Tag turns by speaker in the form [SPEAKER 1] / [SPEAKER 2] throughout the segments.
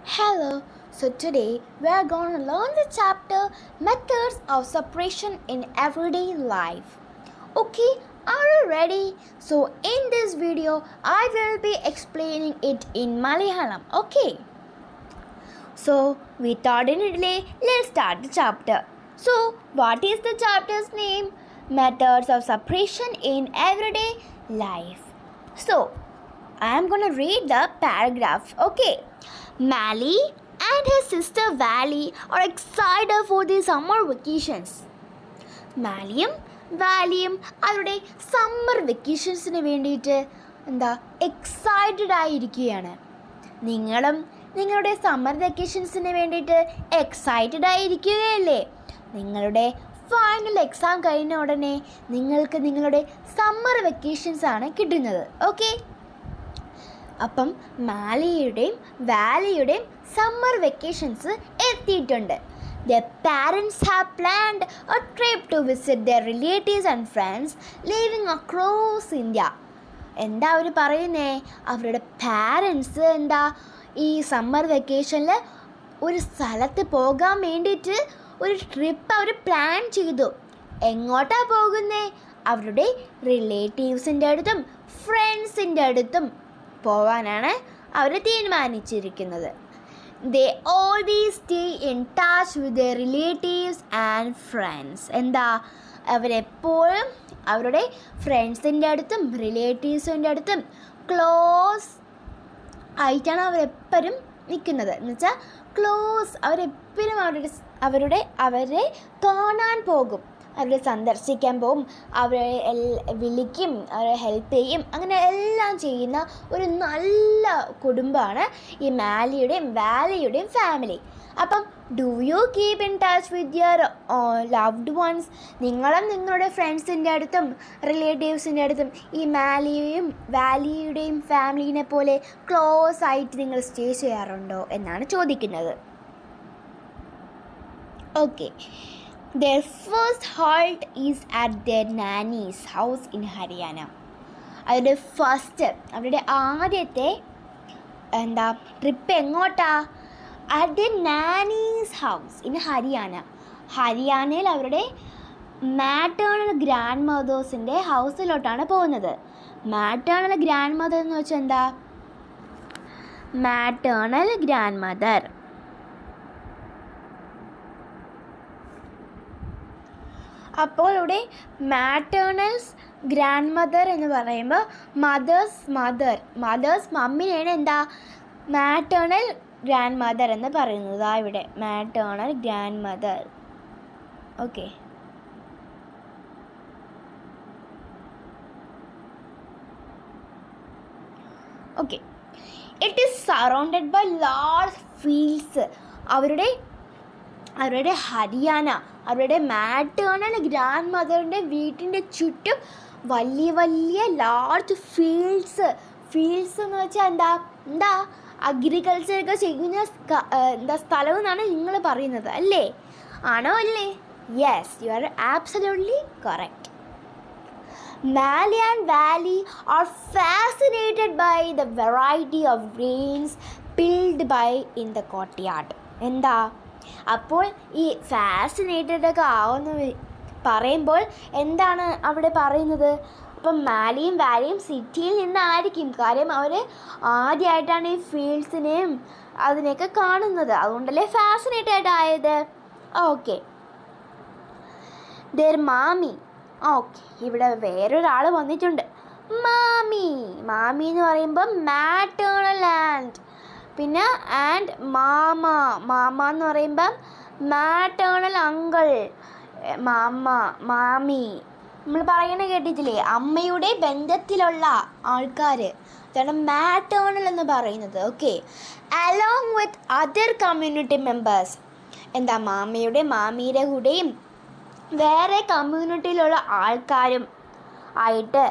[SPEAKER 1] Hello, so today we are going to learn the chapter Methods of Separation in Everyday Life. Okay, are you ready? So, in this video, I will be explaining it in Malayalam. Okay, so without any delay, let's start the chapter. So, what is the chapter's name? Methods of Separation in Everyday Life. So, I am going to read the paragraph. Okay. Mally and his sister Valley are excited for the summer vacations. മാലിയും വാലിയും അവരുടെ summer വെക്കേഷൻസിന് വേണ്ടിയിട്ട് excited ആയിരിക്കുകയാണ്. നിങ്ങളും നിങ്ങളുടെ summer വെക്കേഷൻസിന് വേണ്ടിയിട്ട് excited ആയിരിക്കുകയല്ലേ? നിങ്ങളുടെ final exam കഴിഞ്ഞ ഉടനെ നിങ്ങൾക്ക് നിങ്ങളുടെ സമ്മർ വെക്കേഷൻസ് ആണ് കിട്ടുന്നത്. ഓക്കെ, അപ്പം മാലിയുടെയും വാലിയുടെയും സമ്മർ വെക്കേഷൻസ് എത്തിയിട്ടുണ്ട്. Their parents have planned a trip to visit their relatives and friends living across India. എന്താ അവർ പറയുന്നേ? അവരുടെ പാരൻസ് ഈ സമ്മർ വെക്കേഷനിൽ ഒരു സ്ഥലത്ത് പോകാൻ വേണ്ടിയിട്ട് ഒരു ട്രിപ്പ് അവർ പ്ലാൻ ചെയ്തു. എങ്ങോട്ടാ പോകുന്നേ? അവരുടെ റിലേറ്റീവ്സിൻ്റെ അടുത്തും ഫ്രണ്ട്സിൻ്റെ അടുത്തും പോവാനാണ് അവർ തീരുമാനിച്ചിരിക്കുന്നത്. They always stay in touch with their relatives and friends. അവരെപ്പോഴും അവരുടെ ഫ്രണ്ട്സിൻ്റെ അടുത്തും റിലേറ്റീവ്സിൻ്റെ അടുത്തും ക്ലോസ് ആയിട്ടാണ് അവരെപ്പോഴും നിൽക്കുന്നത്. എന്നുവെച്ചാൽ ക്ലോസ്, അവരെപ്പോഴും അവരെ കാണാൻ പോകും, അവരെ സന്ദർശിക്കാൻ പോകും, അവരെ വിളിക്കും, അവരെ ഹെൽപ്പ് ചെയ്യും. അങ്ങനെ എല്ലാം ചെയ്യുന്ന ഒരു നല്ല കുടുംബമാണ് ഈ മാലിയുടെയും വാലിയുടെയും ഫാമിലി. അപ്പം do you keep in touch with your loved once? നിങ്ങളും നിങ്ങളുടെ ഫ്രണ്ട്സിൻ്റെ അടുത്തും റിലേറ്റീവ്സിൻ്റെ അടുത്തും ഈ മാലിയുടെയും വാലിയുടെയും ഫാമിലിനെ പോലെ ക്ലോസ് ആയിട്ട് നിങ്ങൾ സ്റ്റേ ചെയ്യാറുണ്ടോ എന്നാണ് ചോദിക്കുന്നത്. Okay, their first halt is at their nanny's house in Haryana. അവരുടെ ആദ്യത്തെ ട്രിപ്പ് എങ്ങോട്ടാ? at their nanny's house in Haryana. ഹരിയാനയിൽ അവരുടെ മാറ്റേണൽ ഗ്രാൻഡ് മദേഴ്സിൻ്റെ ഹൗസിലോട്ടാണ് പോകുന്നത്. മാറ്റേണൽ ഗ്രാൻഡ് മദർ എന്ന് വെച്ചാൽ എന്താ? Maternal grand mother. അപ്പോൾ ഇവിടെ മാറ്റേണൽസ് ഗ്രാൻഡ് മദർ എന്ന് പറയുമ്പോൾ മദേഴ്സ് മമ്മിനെയാണ് മാറ്റേണൽ ഗ്രാൻഡ് മദർ എന്ന് പറയുന്നത്. ഇവിടെ maternal grand mother. Okay, it is surrounded by large fields. അവരുടെ ഹരിയാന, അവരുടെ മാറ്റേണൽ ഗ്രാൻഡ് മദറിൻ്റെ വീട്ടിൻ്റെ ചുറ്റും വലിയ വലിയ ലാർജ് ഫീൽഡ്സ് എന്ന് വെച്ചാൽ എന്താ അഗ്രികൾച്ചറൊക്കെ ചെയ്യുന്ന സ്ഥലം എന്നാണ് നിങ്ങൾ പറയുന്നത് അല്ലേ? ആണോ അല്ലേ? Yes, you R absolutely correct. Mally and Valley are fascinated by the variety of grains peeled by in the courtyard. അപ്പോൾ ഈ ഫാസിനേറ്റഡ് ഒക്കെ ആവുമെന്ന് പറയുമ്പോൾ എന്താണ് അവിടെ പറയുന്നത്? അപ്പം മാലിയും വാലിയും സിറ്റിയിൽ നിന്നായിരിക്കും, കാര്യം അവർ ആദ്യമായിട്ടാണ് ഈ ഫീൽഡ്സിനെയും അതിനെയൊക്കെ കാണുന്നത്, അതുകൊണ്ടല്ലേ ഫാസിനേറ്റഡ് ആയത്. ഓക്കെ, ദർ മാമി. ഓക്കെ, ഇവിടെ വേറൊരാൾ വന്നിട്ടുണ്ട്. മാമി എന്ന് പറയുമ്പോൾ മാറ്റേണൽ ആൻഡ്, പിന്നെ ആൻഡ് മാമ എന്ന് പറയുമ്പം മാറ്റേണൽ അങ്കിൾ. മാമി നമ്മൾ പറയണ കേട്ടിട്ടില്ലേ? അമ്മയുടെ ബന്ധത്തിലുള്ള ആൾക്കാർ, അതാണ് മാറ്റേണൽ എന്ന് പറയുന്നത്. Okay, along with other community members. മാമിയുടെ കൂടെയും വേറെ കമ്മ്യൂണിറ്റിയിലുള്ള ആൾക്കാരും ആയിട്ട്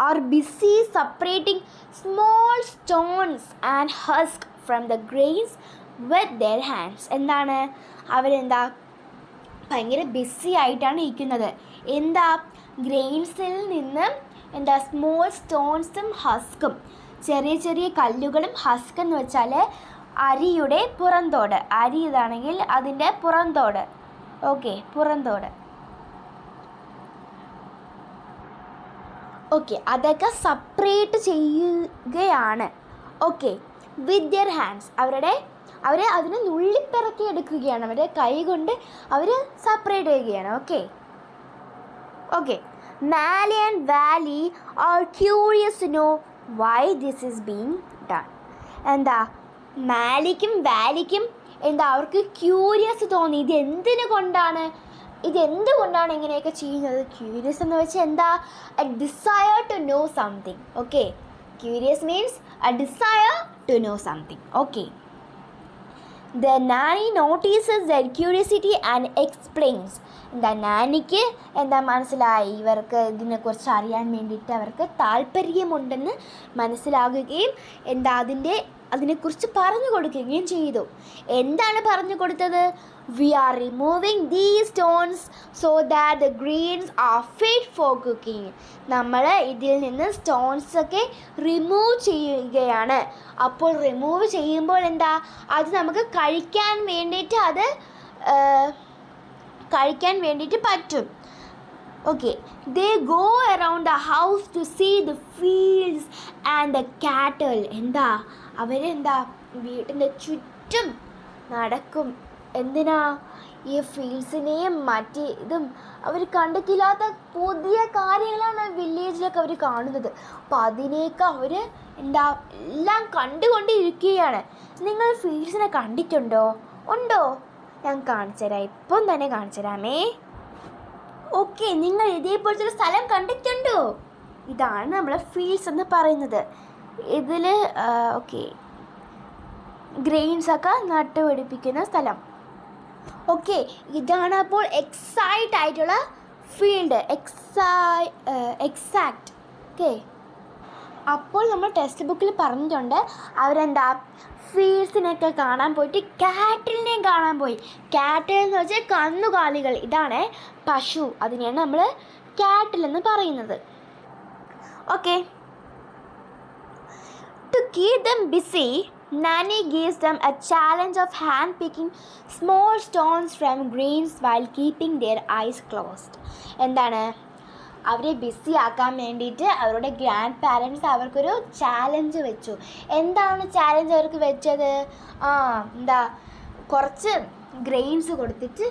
[SPEAKER 1] are busy separating small stones and husk from the grains with their hands. ഭയങ്കര ബിസി ആയിട്ടാണ് ഇരിക്കുന്നത്. ഗ്രെയിൻസിൽ നിന്ന് സ്മോൾ സ്റ്റോൺസും ഹസ്കും, ചെറിയ ചെറിയ കല്ലുകളും. ഹസ്ക് എന്ന് വെച്ചാൽ അരിയുടെ പുറന്തോട്. അരി ഇതാണെങ്കിൽ അതിൻ്റെ പുറന്തോട്. ഓക്കെ, പുറന്തോട്. ഓക്കെ, അതൊക്കെ സെപ്പറേറ്റ് ചെയ്യുകയാണ്. Okay, with their hands. അവർ അതിനെ നുള്ളിപ്പിറക്കി എടുക്കുകയാണ്. അവരുടെ കൈ കൊണ്ട് അവർ സെപ്പറേറ്റ് ചെയ്യുകയാണ്. Okay okay Mali and Vali are curious to know why this is being done. എന്താ മാലിക്കും വാലിക്കും അവർക്ക് ക്യൂരിയസ് തോന്നി, ഇതെന്തുകൊണ്ടാണ് ഇങ്ങനെയൊക്കെ ചെയ്യുന്നത്. ക്യൂരിയസ് എന്ന് വെച്ചാൽ a desire to know something. Okay, curious means a desire to know something. Okay, the Nani notices their curiosity and explains. നാനിക്ക് മനസ്സിലായി, ഇവർക്ക് ഇതിനെക്കുറിച്ച് അറിയാൻ വേണ്ടിയിട്ട് അവർക്ക് താല്പര്യമുണ്ടെന്ന് മനസ്സിലാകുകയും അതിനെക്കുറിച്ച് പറഞ്ഞു കൊടുക്കുകയും ചെയ്തു. എന്താണ് പറഞ്ഞു കൊടുത്തത്? We are removing these stones so that the grains are fit for cooking. നമ്മൾ ഇതിൽ നിന്ന് സ്റ്റോൺസൊക്കെ റിമൂവ് ചെയ്യുകയാണ്. അപ്പോൾ റിമൂവ് ചെയ്യുമ്പോൾ അത് നമുക്ക് കഴിക്കാൻ വേണ്ടിയിട്ട് പറ്റും. Okay, they go around the house to see the fields and the cattle. വീട്ടിൻ്റെ ചുറ്റും നടക്കും. എന്തിനാ? ഈ ഫീൽഡ്സിനെയും ഇതും അവർ കണ്ടിട്ടില്ലാത്ത പുതിയ കാര്യങ്ങളാണ് വില്ലേജിലൊക്കെ അവർ കാണുന്നത്. അപ്പോൾ അതിനെയൊക്കെ അവർ എല്ലാം കണ്ടുകൊണ്ടിരിക്കുകയാണ്. നിങ്ങൾ ഫീൽഡ്സിനെ കണ്ടിട്ടുണ്ടോ? ഉണ്ടോ? ഞാൻ കാണിച്ചു തരാം, ഇപ്പം തന്നെ കാണിച്ചു തരാമേ. ഓക്കെ, നിങ്ങൾ ഇതേപോലത്തെ ഒരു സ്ഥലം കണ്ടിട്ടുണ്ടോ? ഇതാണ് നമ്മളെ ഫീൽഡ്സ് എന്ന് പറയുന്നത്. ഇതിൽ ഓക്കെ ഗ്രെയിൻസൊക്കെ നട്ടുപിടിപ്പിക്കുന്ന സ്ഥലം. ഓക്കെ, ഇതാണ് അപ്പോൾ എക്സാക്റ്റ് ആയിട്ടുള്ള ഫീൽഡ്. എക്സാക്റ്റ്. ഓക്കെ, അപ്പോൾ നമ്മൾ ടെക്സ്റ്റ് ബുക്കിൽ പറഞ്ഞിട്ടുണ്ട് ഫീൽഡ്സിനൊക്കെ കാണാൻ പോയിട്ട് കാറ്റിലിനെയും കാണാൻ പോയി. കാറ്റിൽ എന്ന് വെച്ചാൽ കന്നുകാലികൾ. ഇതാണ് പശു. അതിനെയാണ് നമ്മൾ കാറ്റിൽ എന്ന് പറയുന്നത്. Okay, to keep them busy, Nanny gives them a challenge of hand-picking small stones from grains while keeping their eyes closed. അവരെ ബിസി ആക്കാൻ വേണ്ടിയിട്ട് അവരുടെ ഗ്രാൻഡ് പാരൻസ് അവർക്കൊരു ചാലഞ്ച് വെച്ചു. എന്താണ് ചാലഞ്ച് അവർക്ക് വെച്ചത്? കുറച്ച് ഗ്രെയിൻസ് കൊടുത്തിട്ട്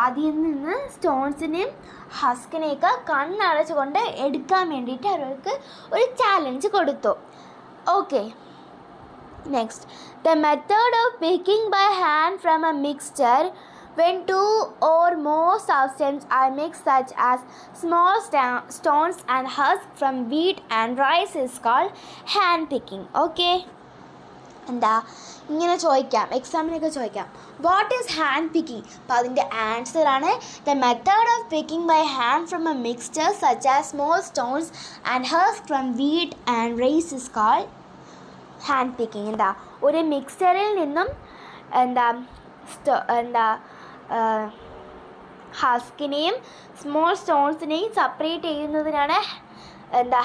[SPEAKER 1] അതിൽ നിന്ന് സ്റ്റോൺസിനെയും ഹസ്കിനെയൊക്കെ കണ്ണടച്ചുകൊണ്ട് എടുക്കാൻ വേണ്ടിയിട്ട് അവർക്ക് ഒരു ചാലഞ്ച് കൊടുത്തു. Okay, next, the method of picking by hand from a mixture when two or more substances are mixed, such as small stones and husks from wheat and rice, is called hand picking. Okay, ഇങ്ങനെ ചോദിക്കാം, എക്സാമിനൊക്കെ ചോദിക്കാം, what is hand picking? അപ്പോൾ അതിൻ്റെ answer ആണ് the method of picking by hand from a mixture such as small stones and husk from wheat and rice is called hand picking. ഒരു മിക്സറിൽ നിന്നും ഹസ്കിനെയും സ്മോൾ സ്റ്റോൺസിനെയും സെപ്പറേറ്റ് ചെയ്യുന്നതിനാണ്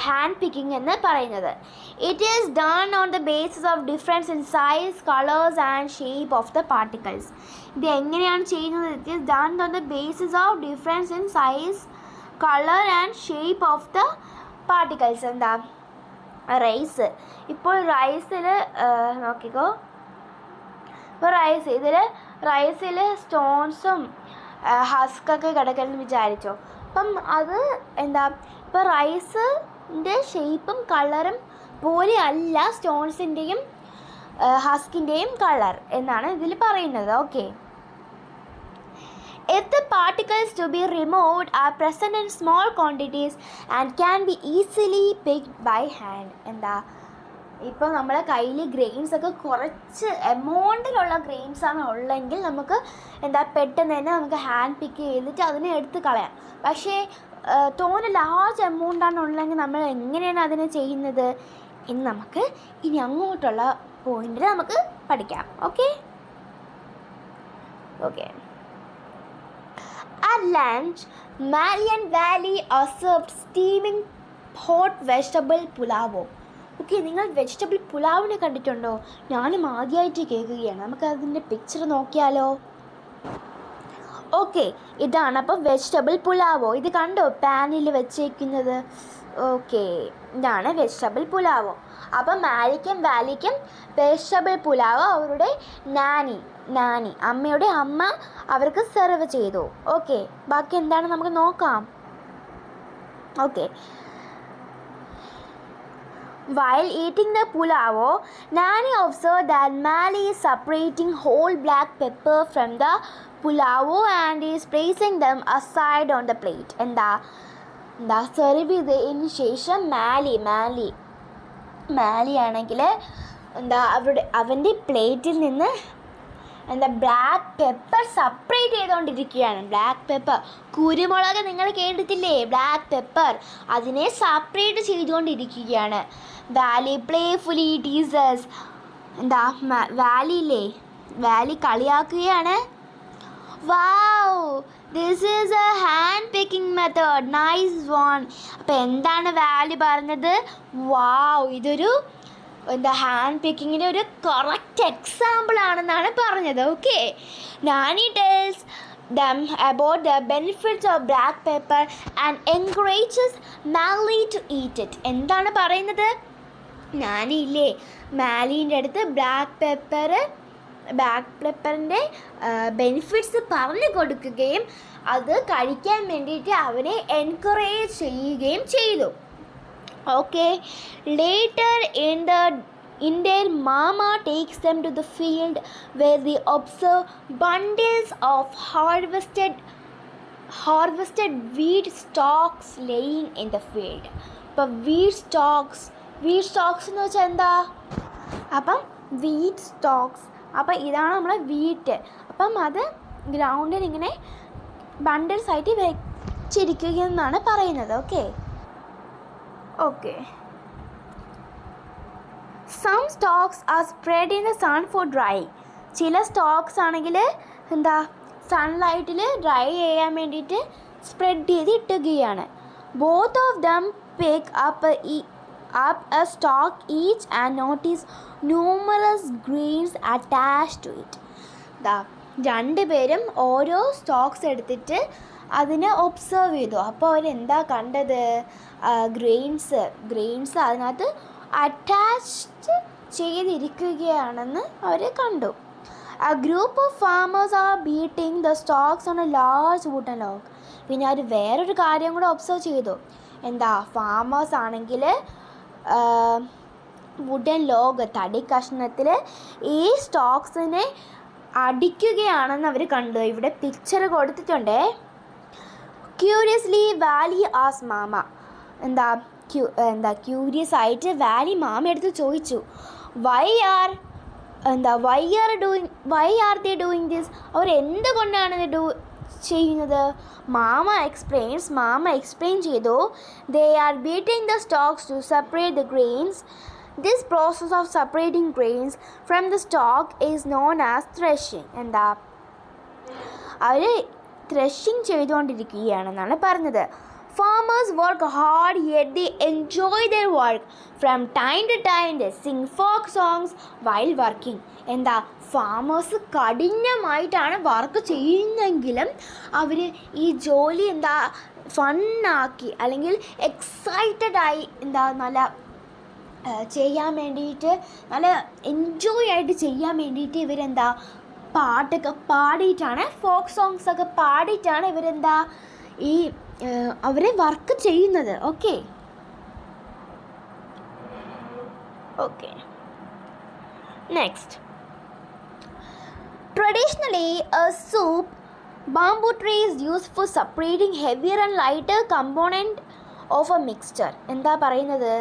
[SPEAKER 1] ഹാൻഡ് പിക്കിംഗ് എന്ന് പറയുന്നത്. It is done on the basis of difference in size, colours and shape of the particles. ഇത് എങ്ങനെയാണ് ചെയ്യുന്നത്? It is done on the basis of difference in size, colour and shape of the particles. Rice, ഇപ്പോൾ റൈസിൽ നോക്കിക്കോ, ഇപ്പോൾ റൈസിൽ സ്റ്റോൺസും ഹസ്കൊക്കെ കിടക്കണമെന്ന് വിചാരിച്ചോ. അപ്പം അത് ഇപ്പോൾ റൈസിൻ്റെ ഷേപ്പും കളറും പോലെ അല്ല സ്റ്റോൺസിൻ്റെയും ഹസ്കിൻ്റെയും കളർ എന്നാണ് ഇതിൽ പറയുന്നത്. Okay, if the particles to be removed are present in small quantities and can be easily picked by hand. ഇപ്പോൾ നമ്മളെ കയ്യിൽ ഗ്രെയിൻസ് ഒക്കെ കുറച്ച് എമൗണ്ടിലുള്ള ഗ്രെയിൻസാണ് ഉള്ളെങ്കിൽ നമുക്ക് പെട്ടെന്ന് തന്നെ നമുക്ക് ഹാൻഡ് പിക്ക് ചെയ്തിട്ട് അതിനെ എടുത്ത് കളയാം. പക്ഷേ തോനെ ലാർജ് എമൗണ്ടാണ് ഉള്ളെങ്കിൽ നമ്മൾ എങ്ങനെയാണ് അതിനെ ചെയ്യുന്നത് എന്ന് നമുക്ക് ഇനി അങ്ങോട്ടുള്ള പോയിന്റിൽ നമുക്ക് പഠിക്കാം. Okay. At lunch, Mali and Valley are served steaming hot vegetable pulao. Okay, നിങ്ങൾ വെജിറ്റബിൾ പുലാവിനെ കണ്ടിട്ടുണ്ടോ? ഞാനും ആദ്യമായിട്ട് കേൾക്കുകയാണ്. നമുക്ക് അതിൻ്റെ പിക്ചർ നോക്കിയാലോ? ഓക്കെ, ഇതാണ് അപ്പം വെജിറ്റബിൾ പുലാവോ. ഇത് കണ്ടോ പാനിൽ വെച്ചേക്കുന്നത്? ഓക്കെ, ഇതാണ് വെജിറ്റബിൾ പുലാവോ. അപ്പം മാലിക്കും വാലിക്കും വെജിറ്റബിൾ പുലാവ് അവരുടെ നാനി അമ്മയുടെ അമ്മ അവർക്ക് സെർവ് ചെയ്തു. ഓക്കെ, ബാക്കി എന്താണ് നമുക്ക് നോക്കാം. Okay, while eating the pulao, Nani observed that Mali is separating whole black pepper from the pulao and is placing them aside on the plate. എന്താ സെർവ് ചെയ്തതിന് ശേഷം മാലി ആണെങ്കിൽ അവൻ്റെ പ്ലേറ്റിൽ നിന്ന് ബ്ലാക്ക് പെപ്പർ സെപ്പറേറ്റ് ചെയ്തുകൊണ്ടിരിക്കുകയാണ്. ബ്ലാക്ക് പെപ്പർ, കുരുമുളക് നിങ്ങൾ കേട്ടിട്ടില്ലേ? ബ്ലാക്ക് പെപ്പർ, അതിനെ സെപ്പറേറ്റ് ചെയ്തുകൊണ്ടിരിക്കുകയാണ്. വാലി പ്ലേഫുള്ളി ടീസേഴ്സ്, വാലി കളിയാക്കുകയാണ്. Wow, this is a hand picking method, nice one. അപ്പം എന്താണ് വാലി പറഞ്ഞത്? വാവ്, ഇതൊരു ഹാൻഡ് പിക്കിങ്ങിൻ്റെ ഒരു കറക്റ്റ് എക്സാമ്പിൾ ആണെന്നാണ് പറഞ്ഞത്. Okay, Nani tells them about the benefits of black pepper and encourages Mali to eat it. എന്താണ് പറയുന്നത്? നാനിയില്ലേ, മാലീൻ്റെ അടുത്ത് ബ്ലാക്ക് പെപ്പറിൻ്റെ ബെനിഫിറ്റ്സ് പറഞ്ഞു കൊടുക്കുകയും അത് കഴിക്കാൻ വേണ്ടിയിട്ട് അവനെ എൻകറേജ് ചെയ്യുകയും ചെയ്തു. Okay, later in their mama takes them to the field where they observe bundles of harvested wheat stalks laying in the field. അപ്പം wheat stalks എന്ന് വെച്ചാൽ എന്താ? അപ്പം wheat stalks, അപ്പം ഇതാണ് നമ്മളെ വീറ്റ്. അപ്പം അത് ഗ്രൗണ്ടിൽ ഇങ്ങനെ ബണ്ടിൽസ് ആയിട്ട് വെച്ചിരിക്കുകയെന്നാണ് പറയുന്നത്. Okay. Some stalks are spread in the sun for drying. ചില സ്റ്റോക്സ് ആണെങ്കിൽ സൺലൈറ്റിൽ ഡ്രൈ ചെയ്യാൻ വേണ്ടിയിട്ട് സ്പ്രെഡ് ചെയ്ത് ഇട്ടുകയാണ്. Both of them pick up a stalk each and notice numerous grains attached to it. രണ്ടുപേരും ഓരോ സ്റ്റോക്സ് എടുത്തിട്ട് അതിനെ ഒബ്സർവ് ചെയ്തു. അപ്പോൾ അവരെന്താ കണ്ടത്? ഗ്രെയിൻസ് അതിനകത്ത് അറ്റാച്ച്ഡ് ചെയ്തിരിക്കുകയാണെന്ന് അവർ കണ്ടു. A group of farmers are beating the stalks on a large wooden log. പിന്നെ അവർ വേറൊരു കാര്യം കൂടെ ഒബ്സർവ് ചെയ്തു. ഫാമേഴ്സ് ആണെങ്കിൽ വുഡൻ ലോഗ്, തടി കഷ്ണത്തിൽ ഈ സ്റ്റോക്സിനെ അടിക്കുകയാണെന്ന് അവർ കണ്ടു. ഇവിടെ പിക്ചർ കൊടുത്തിട്ടുണ്ടേ. ക്യൂരിയസ്ലി വാലി ആസ് മാമ, ക്യൂരിയസ് ആയിട്ട് വാലി മാമ എടുത്ത് ചോദിച്ചു, why are they doing this? അവർ എന്തുകൊണ്ടാണ് ഇത് ചെയ്യുന്നത്? മാമ എക്സ്പ്ലെയിൻ ചെയ്തു, they are beating the stalks to separate the grains. This process of separating grains from the stalk is known as threshing. അവർ ത്രഷിങ് ചെയ്തുകൊണ്ടിരിക്കുകയാണെന്നാണ് പറഞ്ഞത്. Farmers work hard yet they enjoy their work. From time to time they sing folk songs while working. Farmers കഠിനമായിട്ടാണ് work ചെയ്യുന്നെങ്കിലും അവർ ഈ ജോലി ഫണ്ണാക്കി അല്ലെങ്കിൽ എക്സൈറ്റഡായി നല്ല ചെയ്യാൻ വേണ്ടിയിട്ട്, നല്ല എൻജോയ് ആയിട്ട് ചെയ്യാൻ വേണ്ടിയിട്ട് പാട്ടൊക്കെ പാടിയിട്ടാണ്, ഫോക്ക് സോങ്സ് ഒക്കെ പാടിയിട്ടാണ് ഈ അവരെ വർക്ക് ചെയ്യുന്നത്. Okay, next. Traditionally, a soup bamboo tree is used for separating heavier and lighter component of a mixture. എന്താ പറയുന്നത്?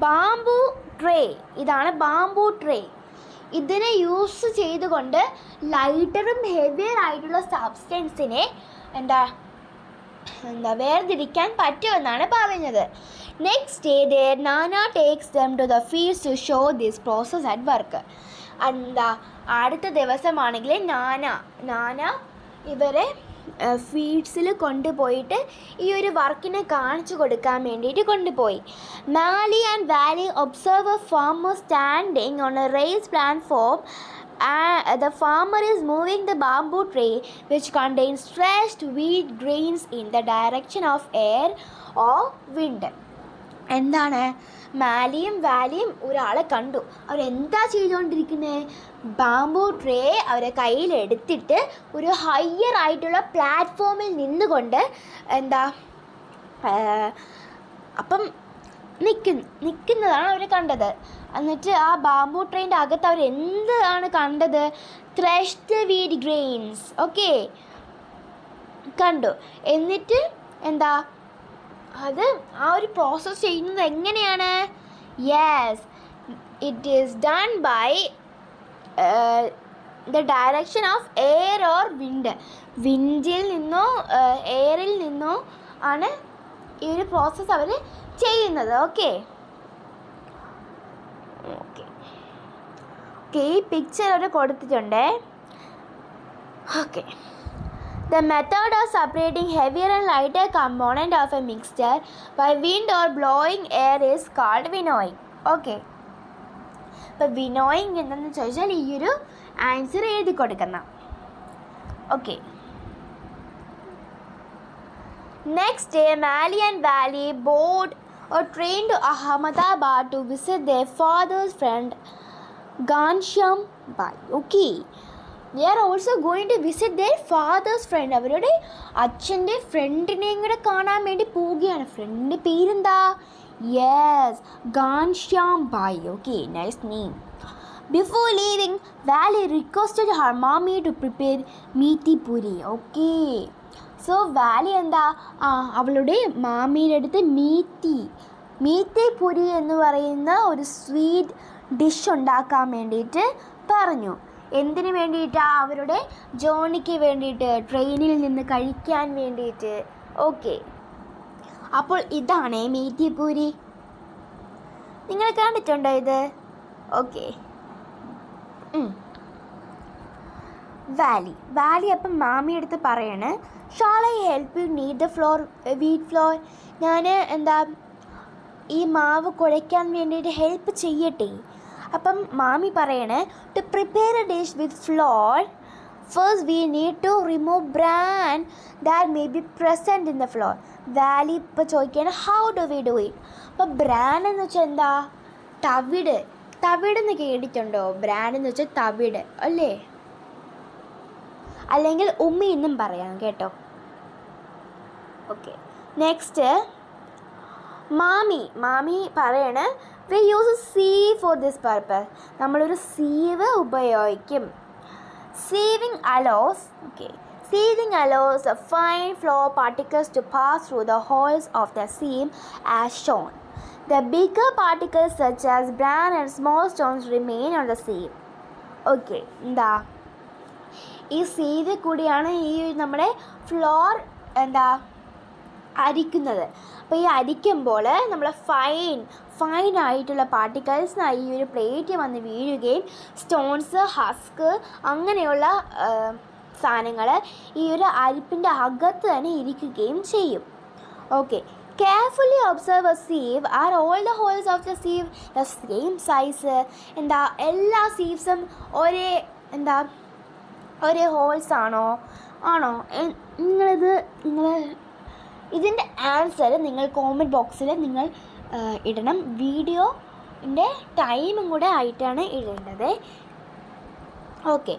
[SPEAKER 1] ബാംബു ട്രേ, ഇതാണ് ബാംബു ട്രേ. ഇതിനെ യൂസ് ചെയ്തുകൊണ്ട് ലൈറ്ററും ഹെവിയർ ആയിട്ടുള്ള സബ്സ്റ്റൻസിനെ വേർതിരിക്കാൻ പറ്റുമെന്നാണ് പറയുന്നത്. Next day their Nana takes them to the fields to show this process at work. അടുത്ത ദിവസമാണെങ്കിൽ നാന ഇവരെ ഫീൽഡ്സിൽ കൊണ്ടുപോയിട്ട് ഈ ഒരു വർക്കിനെ കാണിച്ചു കൊടുക്കാൻ വേണ്ടിയിട്ട് കൊണ്ടുപോയി. Mali and Vali observe a farmer standing on a raised platform. The farmer is moving the bamboo tray which contains threshed wheat grains in the direction of air or wind. എന്താണ്, മാലിയും വാലിയും ഒരാളെ കണ്ടു. അവരെന്താ ചെയ്തുകൊണ്ടിരിക്കുന്നത്? ബാംബൂ ട്രേ അവരെ കയ്യിലെടുത്തിട്ട് ഒരു ഹയർ ആയിട്ടുള്ള പ്ലാറ്റ്ഫോമിൽ നിന്നുകൊണ്ട് എന്താ അപ്പം നിൽക്കുന്നതാണ് അവർ കണ്ടത്. എന്നിട്ട് ആ ബാംബൂ ട്രെയിൻ്റെ അകത്ത് അവർ എന്താണ് കണ്ടത്? ത്രഷ്ഡ് വീറ്റ് ഗ്രെയിൻസ്. ഓക്കെ, കണ്ടു. എന്നിട്ട് എന്താ അത് ആ ഒരു പ്രോസസ്സ് ചെയ്യുന്നത് എങ്ങനെയാണ്? Yes, it is done by the direction of air or wind. വിൻഡിൽ നിന്നോ എയറിൽ നിന്നോ ആണ് ഈ ഒരു പ്രോസസ്സ് അവർ ചെയ്യുന്നത്. ഓക്കെ ഓക്കെ ഓക്കെ ഈ പിക്ചർ അവർ കൊടുത്തിട്ടുണ്ട്. Okay, the method of separating heavier and lighter component of a mixture by wind or blowing air is called winnowing. Okay, ഇപ്പോൾ വിനോയിങ് എന്തെന്ന് ചോദിച്ചാൽ ഈ ഒരു ആൻസർ എഴുതി കൊടുക്കുന്ന. Okay, next day Mali and Valley board a train to Ahmedabad to visit their father's friend Ghanshyam Bai. Okay, they are also going to visit their father's friend. അവരുടെ അച്ഛൻ്റെ ഫ്രണ്ടിനെയും കൂടെ കാണാൻ വേണ്ടി പോവുകയാണ്. ഫ്രണ്ടിൻ്റെ പേരെന്താ? Yes, Ghanshyam Bhai. Okay, nice name. Before leaving, Valley requested her mommy to prepare methi puri. Okay, so Valley എന്താ അവളുടെ മാമീൻ്റെ അടുത്ത് മീത്തി പുരി എന്ന് പറയുന്ന ഒരു സ്വീറ്റ് ഡിഷ് ഉണ്ടാക്കാൻ വേണ്ടിയിട്ട് പറഞ്ഞു. എന്തിനു വേണ്ടിയിട്ടാണ്? അവരുടെ ജോണിക്ക് വേണ്ടിയിട്ട്, ട്രെയിനിൽ നിന്ന് കഴിക്കാൻ വേണ്ടിയിട്ട്. ഓക്കെ, അപ്പോൾ ഇതാണ് മീത്തിപ്പൂരി. നിങ്ങൾ കണ്ടിട്ടുണ്ടോ ഇത്? ഓക്കെ, വാലി അപ്പം മാമിയെടുത്ത് പറയാണ്, shawl I help you need the wheat floor. ഞാൻ എന്താ ഈ മാവ് കുഴയ്ക്കാൻ വേണ്ടിയിട്ട് ഹെൽപ്പ് ചെയ്യട്ടെ. അപ്പം മാമി പറയണേ, to prepare a dish with flour first we need to remove bran that may be present in the flour. Vali ഇപ്പോൾ ചോദിക്കുകയാണ്, how do we do it? അപ്പോൾ ബ്രാൻ എന്ന് വെച്ചാൽ എന്താ? തവിടെന്ന് കേട്ടിട്ടുണ്ടോ? ബ്രാൻ എന്ന് വെച്ചാൽ തവിട് അല്ലേ? അല്ലെങ്കിൽ ഉമ്മി എന്നും പറയാം കേട്ടോ. ഓക്കെ, നെക്സ്റ്റ് മാമി പറയണ, we use sieve for this purpose. നമ്മളൊരു സീവ് ഉപയോഗിക്കും. Sieving allows the fine flour particles to pass through the holes of the sieve as shown. The bigger particles such as bran and small stones remain on the sieve. Okay, എന്താ ഈ സീവിൽ കൂടിയാണ് ഈ നമ്മുടെ floor എന്താ അരിക്കുന്നത്. അപ്പോൾ ഈ അരിക്കുമ്പോൾ നമ്മൾ fine ആയിട്ടുള്ള പാർട്ടിക്കിൾസ് ഈ ഒരു പ്ലേറ്റ് വന്ന് വീഴുകയും സ്റ്റോൺസ്, ഹസ്ക് അങ്ങനെയുള്ള സാധനങ്ങൾ ഈ ഒരു അരിപ്പിൻ്റെ അകത്ത് തന്നെ ഇരിക്കുകയും ചെയ്യും. Okay, carefully observe a sieve. Are all the holes of the sieve the same size? എന്താ എല്ലാ സീവ്സും ഒരേ ഹോൾസ് ആണോ? ഇതിൻ്റെ ആൻസർ നിങ്ങൾ കോമെൻറ്റ് ബോക്സിൽ നിങ്ങൾ ഇടണം. വീഡിയോൻ്റെ ടൈമും കൂടെ ആയിട്ടാണ് ഇടേണ്ടത്. ഓക്കെ,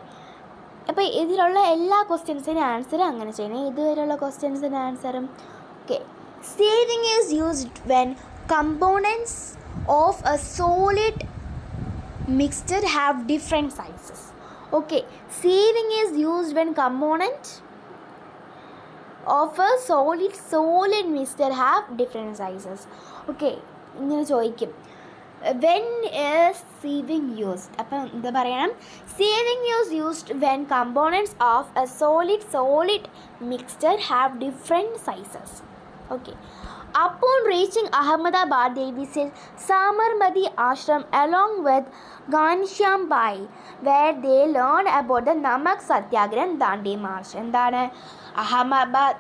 [SPEAKER 1] അപ്പോൾ ഇതിലുള്ള എല്ലാ ക്വസ്റ്റ്യൻസിൻ്റെ ആൻസറും അങ്ങനെ ചെയ്യണം. ഇതുവരെയുള്ള ക്വസ്റ്റ്യൻസിൻ്റെ ആൻസറും. Okay, sieving is used when components of a solid mixture have different sizes. Okay, sieving is used when components of a solid mixture have different sizes. Okay, ഇങ്ങനെ ചോദിക്കും, when is sieving used? അപ്പം എന്താ പറയണം? sieving is used when components of a solid mixture have different sizes. Okay. Upon reaching Ahmedabad, they visit Samarmadi Ashram along with Ghanshyam Bai, where they learned about the Namak Satyagraha and Dandi March. എന്താണ് അഹമ്മദാബാദ്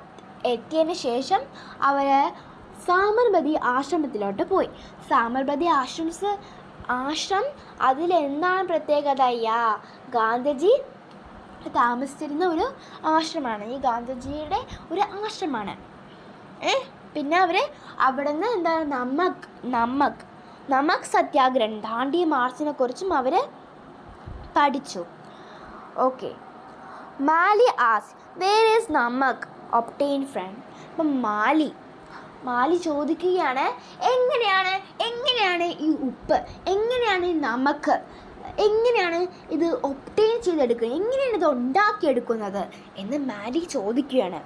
[SPEAKER 1] എത്തിയതിന് ശേഷം അവർ സാബർമതി ആശ്രമത്തിലോട്ട് പോയി. സാബർമതി ആശ്രം അതിലെന്താണ് പ്രത്യേകത? ഗാന്ധിജി താമസിച്ചിരുന്ന ഒരു ആശ്രമമാണ്. ഈ ഗാന്ധിജിയുടെ ഒരു ആശ്രമമാണ്. പിന്നെ അവർ അവിടെ നിന്ന് നമക് സത്യാഗ്രഹം, ദാണ്ഡി മാർച്ചിനെ കുറിച്ചും അവർ പഠിച്ചു. ഓക്കെ. മാലി ആസ് where is namak obtain from. അപ്പം മാലി ചോദിക്കുകയാണ്, എങ്ങനെയാണ് ഈ ഉപ്പ്, എങ്ങനെയാണ് ഈ നമക്ക്, എങ്ങനെയാണ് ഇത് ഒബ്റ്റെയിൻ ചെയ്തെടുക്കുന്നത്, എങ്ങനെയാണ് ഇത് ഉണ്ടാക്കിയെടുക്കുന്നത് എന്ന് മാലി ചോദിക്കുകയാണ്.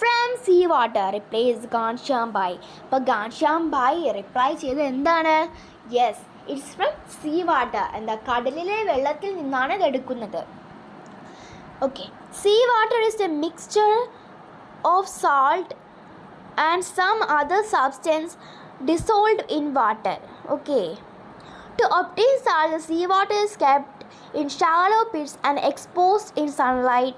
[SPEAKER 1] From sea water replies Ghanshyam Bhai. അപ്പോൾ ഗാൻശ്യാം ബായ് റിപ്ലൈ ചെയ്ത് എന്താണ്? Yes, it's from sea water. കടലിലെ വെള്ളത്തിൽ നിന്നാണ് ഇത് എടുക്കുന്നത്. Okay. Sea water is a mixture of salt and some other substance dissolved in water. Okay. To obtain salt, the seawater is kept in shallow pits and exposed in sunlight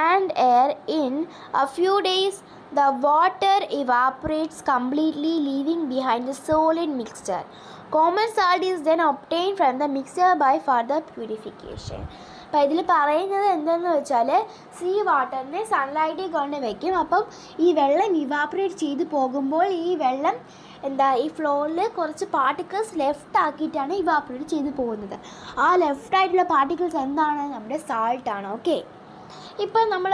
[SPEAKER 1] and air. In a few days, the water evaporates completely, leaving behind the solid mixture. Common salt is then obtained from the mixture by further purification. അപ്പോൾ ഇതിൽ പറയുന്നത് എന്തെന്ന് വെച്ചാൽ, see വാട്ടറിനെ സൺലൈറ്റിൽ കൊണ്ട് വയ്ക്കും. അപ്പം ഈ വെള്ളം ഇവാപ്പറേറ്റ് ചെയ്ത് പോകുമ്പോൾ ഈ വെള്ളം ഈ ഫ്ലോറിൽ കുറച്ച് പാർട്ടിക്കിൾസ് ലെഫ്റ്റ് ആക്കിയിട്ടാണ് ഇവാപ്പറേറ്റ് ചെയ്ത് പോകുന്നത്. ആ ലെഫ്റ്റായിട്ടുള്ള പാർട്ടിക്കിൾസ് എന്താണ്? നമ്മുടെ സാൾട്ടാണ്. ഓക്കെ. ഇപ്പം നമ്മൾ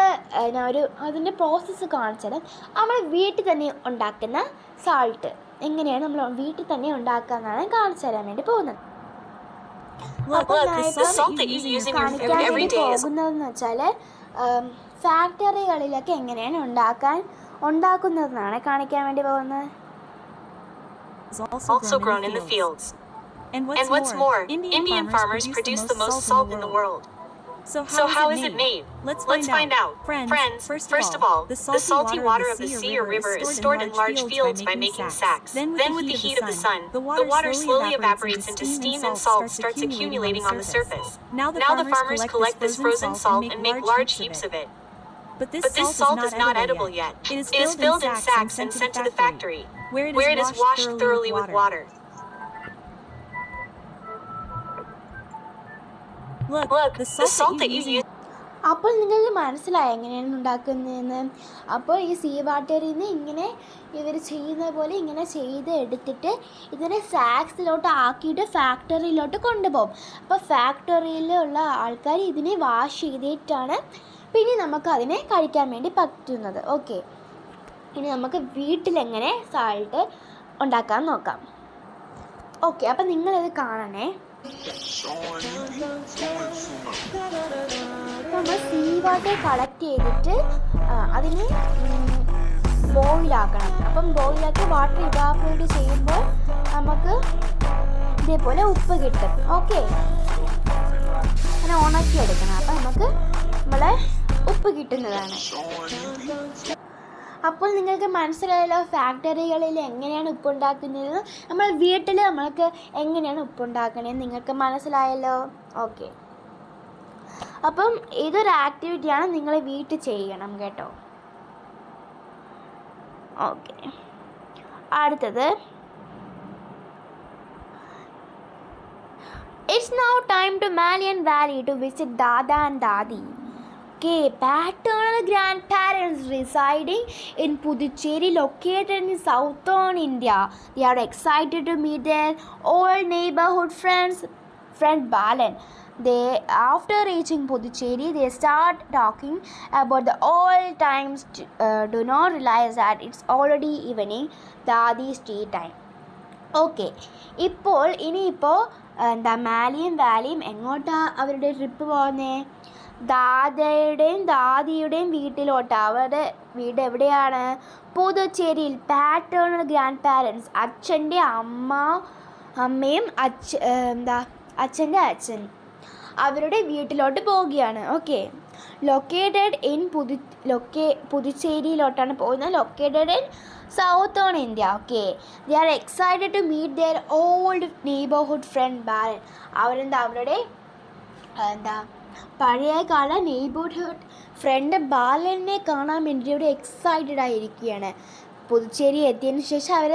[SPEAKER 1] അതിൻ്റെ പ്രോസസ്സ് കാണിച്ചാൽ, നമ്മൾ വീട്ടിൽ തന്നെ ഉണ്ടാക്കുന്ന സാൾട്ട് എങ്ങനെയാണ് നമ്മൾ വീട്ടിൽ തന്നെ ഉണ്ടാക്കുക എന്നാണ് കാണിച്ചു തരാൻ വേണ്ടി പോകുന്നത്. പോകുന്നതെന്ന് വെച്ചാൽ ഫാക്ടറികളിലൊക്കെ എങ്ങനെയാണ് ഉണ്ടാക്കുന്നതെന്നാണ് കാണിക്കാൻ വേണ്ടി പോകുന്നത്.
[SPEAKER 2] Also grown in the fields. And what's more, Indian farmers produce the most salt in the world. So how is it made? Let's find out. Friends, first of all, the salty water of the sea or river is stored in large fields by making sacks. Then with the heat of the sun, the water slowly evaporates into steam and salt starts accumulating on the surface. Now the farmers collect this frozen salt and make large heaps of it. But this salt is not edible yet. It is filled in sacks and sent to the factory, where it is washed thoroughly with water. Look, the salt that you use.
[SPEAKER 1] അപ്പോൾ നിങ്ങൾക്ക് മനസ്സിലായി എങ്ങനെയാണ് ഉണ്ടാക്കുന്നതെന്ന്. അപ്പോൾ ഈ see വാട്ടറിൽ നിന്ന് ഇങ്ങനെ ഇവർ ചെയ്യുന്ന പോലെ ഇങ്ങനെ ചെയ്ത് എടുത്തിട്ട് ഇതിനെ സാക്സിലോട്ട് ആക്കിയിട്ട് ഫാക്ടറിയിലോട്ട് കൊണ്ടുപോകും. അപ്പോൾ ഫാക്ടറിയിലുള്ള ആൾക്കാർ ഇതിനെ വാഷ് ചെയ്തിട്ടാണ് പിന്നെ നമുക്ക് അതിനെ കഴിക്കാൻ വേണ്ടി പറ്റുന്നത്. ഓക്കെ. ഇനി നമുക്ക് വീട്ടിലെങ്ങനെ സാൾട്ട് ഉണ്ടാക്കാൻ നോക്കാം. ഓക്കെ. അപ്പം നിങ്ങളിത് കാണണേ. നമ്മൾ സീ വാട്ടർ കളക്ട് ചെയ്തിട്ട് അതിനെ ബോയിലാക്കണം. അപ്പം ബോയിലാക്കി വാട്ടർ ഇവാപ്പറേറ്റ് ചെയ്യുമ്പോൾ നമുക്ക് ഇതേപോലെ ഉപ്പ് കിട്ടും. ഓക്കെ. അങ്ങനെ ഉണക്കിയെടുക്കണം. അപ്പം നമുക്ക് നമ്മളെ ഉപ്പ് കിട്ടുന്നതാണ്. അപ്പോൾ നിങ്ങൾക്ക് മനസ്സിലായല്ലോ ഫാക്ടറികളിൽ എങ്ങനെയാണ് ഉപ്പുണ്ടാക്കുന്നത്, നമ്മൾ വീട്ടിൽ നമ്മൾക്ക് എങ്ങനെയാണ് ഉപ്പുണ്ടാക്കണത് നിങ്ങൾക്ക് മനസ്സിലായല്ലോ. ഓക്കെ. അപ്പം ഇതൊരു ആക്ടിവിറ്റിയാണ് നിങ്ങൾ വീട്ടിൽ ചെയ്യണം കേട്ടോ. ഓക്കെ. അടുത്തത്, it's now time to Mali and Vali to visit dada and dadi. Paternal grandparents residing in Puducherry, located in southern India. They are excited to meet their old neighborhood friend Balan. After reaching Puducherry, they start talking about the old times. Do not realize that it's already evening. Dadi's tea time. Okay. ഇനിയിപ്പോൾ മാലിയും വാലിയും എങ്ങോട്ടാണ് അവരുടെ trip പോകുന്നത്? ദാദയുടെയും ദാദിയുടെയും വീട്ടിലോട്ട്. അവരുടെ വീട് എവിടെയാണ്? പുതുച്ചേരിയിൽ. Paternal grand parents, അച്ഛൻ്റെ അമ്മയും അച്ഛൻ്റെ അച്ഛൻ അവരുടെ വീട്ടിലോട്ട് പോവുകയാണ്. ഓക്കെ. ലൊക്കേറ്റഡ് ഇൻ പുതുച്ചേരിയിലോട്ടാണ് പോകുന്നത്. Located in southern India. Okay. They are excited to meet their old neighbourhood friend Balan. അവരുടെ പഴയകാല നെയ്ബർഹുഡ് ഫ്രണ്ട് ബാലനെ കാണാൻ വേണ്ടി ഇവിടെ എക്സൈറ്റഡ് ആയിരിക്കുകയാണ്. പുതുച്ചേരി എത്തിയതിന് ശേഷം അവർ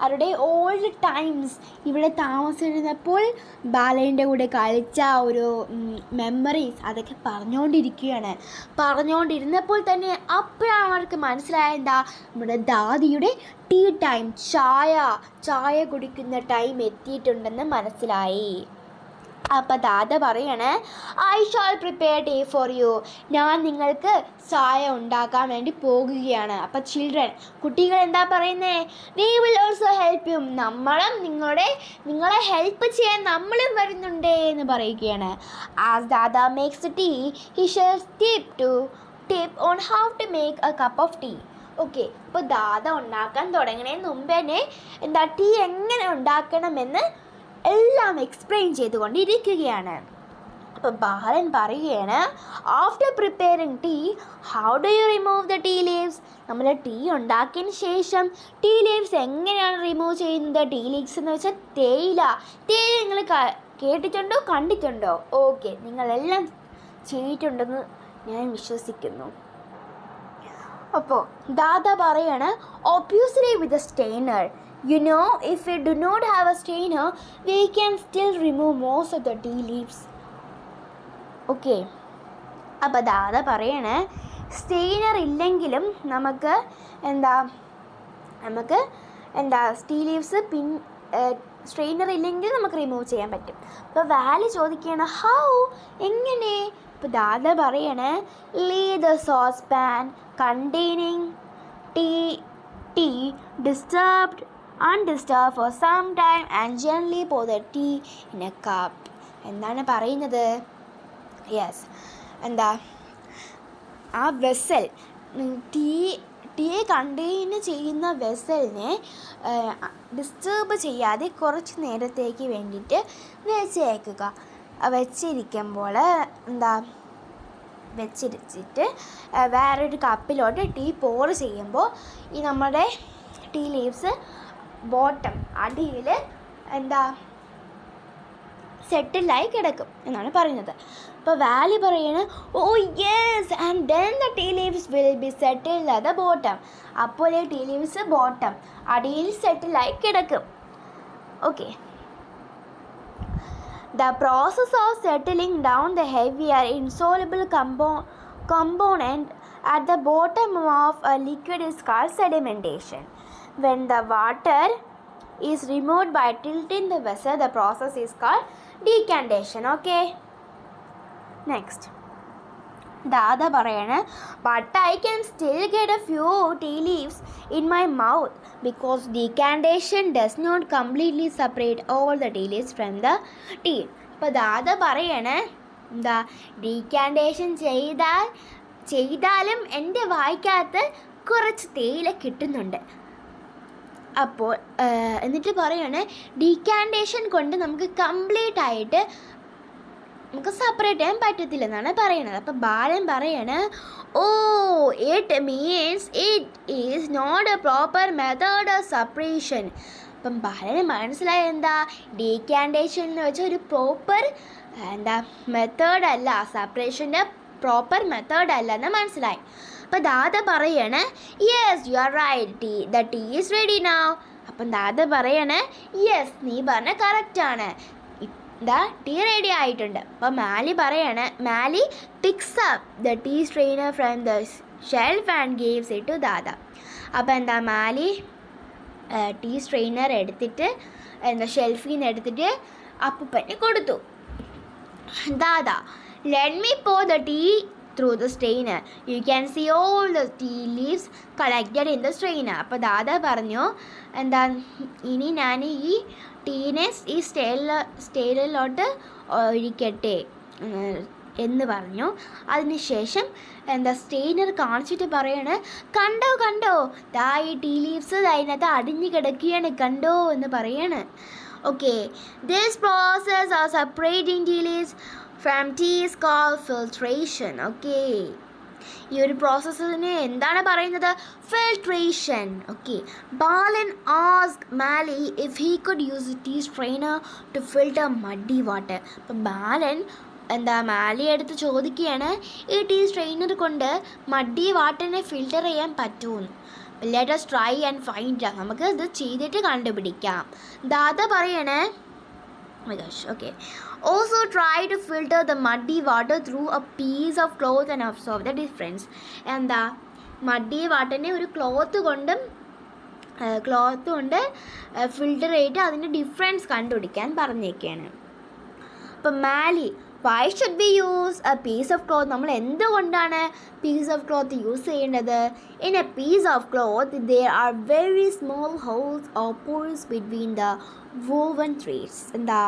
[SPEAKER 1] അവരുടെ ഓൾഡ് ടൈംസ് ഇവിടെ താമസിച്ചിരുന്നപ്പോൾ ബാലൻ്റെ കൂടെ കളിച്ച ഒരു മെമ്മറീസ് അതൊക്കെ പറഞ്ഞുകൊണ്ടിരുന്നപ്പോൾ തന്നെ അപ്പോഴാണ് അവർക്ക് മനസ്സിലായ എന്താ നമ്മുടെ ദാദിയുടെ ടീ ടൈം, ചായ കുടിക്കുന്ന ടൈം എത്തിയിട്ടുണ്ടെന്ന് മനസ്സിലായി. അപ്പം ദാദ പറയണേ, I shall prepare tea for you, ഞാൻ നിങ്ങൾക്ക് ചായ ഉണ്ടാക്കാൻ വേണ്ടി പോകുകയാണ്. അപ്പം കുട്ടികൾ എന്താ പറയുന്നേ, we will also help you, നിങ്ങളെ ഹെൽപ്പ് ചെയ്യാൻ നമ്മളും വരുന്നുണ്ട് എന്ന് പറയുകയാണ്. As dada makes tea he shares tip on how to make a cup of tea. Okay, ഇപ്പോൾ ദാദ ഉണ്ടാക്കാൻ തുടങ്ങുന്നതിന് മുമ്പ് തന്നെ ടീ എങ്ങനെ ഉണ്ടാക്കണമെന്ന് എല്ലാം എക്സ്പ്ലെയിൻ ചെയ്തുകൊണ്ടിരിക്കുകയാണ്. അപ്പോൾ ബാലൻ പറയുകയാണ്, after preparing tea how do you remove the tea leaves, നമ്മൾ ടീ ഉണ്ടാക്കിയതിന് ശേഷം ടീ ലീവ്സ് എങ്ങനെയാണ് റിമൂവ് ചെയ്യുന്നത്? ടീ ലീവ്സ് എന്ന് വെച്ചാൽ തേയില നിങ്ങൾ കേട്ടിട്ടുണ്ടോ, കണ്ടിട്ടുണ്ടോ? ഓക്കെ, നിങ്ങളെല്ലാം ചെയ്തിട്ടുണ്ടെന്ന് ഞാൻ വിശ്വസിക്കുന്നു. അപ്പോൾ ദാദ പറയാണ്, obviously with a stainer. You know, if we do not have a strainer, we can still remove most of the tea leaves. Okay. അപ്പോൾ ദാദ പറയണേ, സ്റ്റെയിനർ ഇല്ലെങ്കിലും നമുക്ക് ടീ ലീവ്സ് സ്ട്രെയിനർ ഇല്ലെങ്കിൽ നമുക്ക് റിമൂവ് ചെയ്യാൻ പറ്റും. അപ്പോൾ വാലി ചോദിക്കുകയാണ്, ഹൗ, എങ്ങനെ? അപ്പോൾ ദാദ പറയണേ, leave the saucepan containing tea undisturbed for some time and gently pour the tea in a cup. എന്താണ് പറയുന്നത്? യെസ്, ആ വെസൽ, ടീയെ കണ്ടെയ്ൻ ചെയ്യുന്ന വെസലിനെ ഡിസ്റ്റർബ് ചെയ്യാതെ കുറച്ച് നേരത്തേക്ക് വേണ്ടിയിട്ട് വെച്ചിരിക്കുമ്പോൾ വെച്ചിരിച്ചിട്ട് വേറൊരു കപ്പിലോട്ട് ടീ പോർ ചെയ്യുമ്പോൾ ഈ നമ്മുടെ ടീ ലീവ്സ് ബോട്ടം അടിയിൽ സെറ്റിലായി കിടക്കും എന്നാണ് പറയുന്നത്. അപ്പോൾ വാലി പറയുന്നത്, oh yes, and then the tea leaves will be settled at the bottom. അപ്പോൾ ഈ ടീ ലീവ്സ് ബോട്ടം അടിയിൽ സെറ്റിലായി കിടക്കും. Okay, the process of settling down the heavier insoluble component at the bottom of a liquid is called sedimentation. When the water is removed by tilting the vessel, the process is called decantation. Okay, next Dada parayana, but I can still get a few tea leaves in my mouth because decantation does not completely separate all the tea leaves from the tea. അപ്പോൾ ദാദ പറയണേ, ഡീക്കാൻഡേഷൻ ചെയ്താലും എൻ്റെ വായിക്കകത്ത് കുറച്ച് തേയില കിട്ടുന്നുണ്ട്. അപ്പോൾ എന്നിട്ട് പറയാണ്, ഡീക്കാൻഡേഷൻ കൊണ്ട് നമുക്ക് കംപ്ലീറ്റ് ആയിട്ട് നമുക്ക് സെപ്പറേറ്റ് ചെയ്യാൻ പറ്റത്തില്ലെന്നാണ് പറയണത്. അപ്പോൾ ബാലൻ പറയാണ്, oh it means it is not a proper method of separation. അപ്പം ബാലന് മനസ്സിലായ ഡീക്കാൻഡേഷൻ എന്ന് വെച്ചാൽ ഒരു പ്രോപ്പർ മെത്തേഡല്ല, സെപ്പറേഷൻ്റെ പ്രോപ്പർ മെത്തേഡല്ല എന്ന് മനസ്സിലായി. അപ്പോൾ ദാദ പറയാണ്, yes you are right, the tea is ready now. അപ്പം ദാദ പറയാണ്, യെസ് നീ പറഞ്ഞ കറക്റ്റാണ്, ടീ റെഡി ആയിട്ടുണ്ട്. അപ്പോൾ Mali picks up the tea strainer from the shelf and gives it to Dada. അപ്പോൾ മാലി ടീ സ്ട്രെയിനർ എടുത്തിട്ട് ഷെൽഫിൽ നിന്ന് എടുത്തിട്ട് അപ്പൂപ്പന് കൊടുത്തു. Dada, let me pour the tea through the strainer. You can see all the tea leaves collected in the strainer. അപ്പോൾ ദാദ പറഞ്ഞു, ഇനി ഞാൻ ഈ ടീനെ ഈ സ്റ്റെയിനിലോട്ട് ഒഴിക്കട്ടെ എന്ന് പറഞ്ഞു. അതിനുശേഷം സ്റ്റെയിനർ കാണിച്ചിട്ട് പറയാണ്, കണ്ടോ ദാ ഈ ടീ ലീവ്സ് അതിനകത്ത് അടിഞ്ഞു കിടക്കുകയാണ്, കണ്ടോ എന്ന് പറയാണ്. Okay, this process of separating tea leaves from tea is called filtration. Okay, ഈ ഒരു പ്രോസസ്സിനെ എന്താണ് പറയുന്നത്? Filtration. Okay, Balan ask Mali if he could use a tea strainer to filter muddy water. അപ്പം ബാലൻ മാലി എടുത്ത് ചോദിക്കുകയാണ് ഈ ടീ സ്ട്രെയിനർ കൊണ്ട് മഡി വാട്ടറിനെ ഫിൽറ്റർ ചെയ്യാൻ പറ്റുമെന്ന്. Let us try and find out. നമുക്ക് ഇത് ചെയ്തിട്ട് കണ്ടുപിടിക്കാം. ദാദ പറയണേ okay. Also try to filter the muddy water through a piece of cloth and observe the difference. എന്താ മഡി വാട്ടറിനെ ഒരു ക്ലോത്ത് കൊണ്ട് ഫിൽറ്റർ ചെയ്തിട്ട് അതിൻ്റെ ഡിഫറൻസ് കണ്ടുപിടിക്കാൻ പറഞ്ഞേക്കാണ്. അപ്പം മാലി why should we use a piece of cloth? നമ്മൾ എന്തുകൊണ്ടാണ് piece of cloth യൂസ് ചെയ്യേണ്ടത്? In a piece of cloth there are very small holes or pores between the woven threads. എന്താ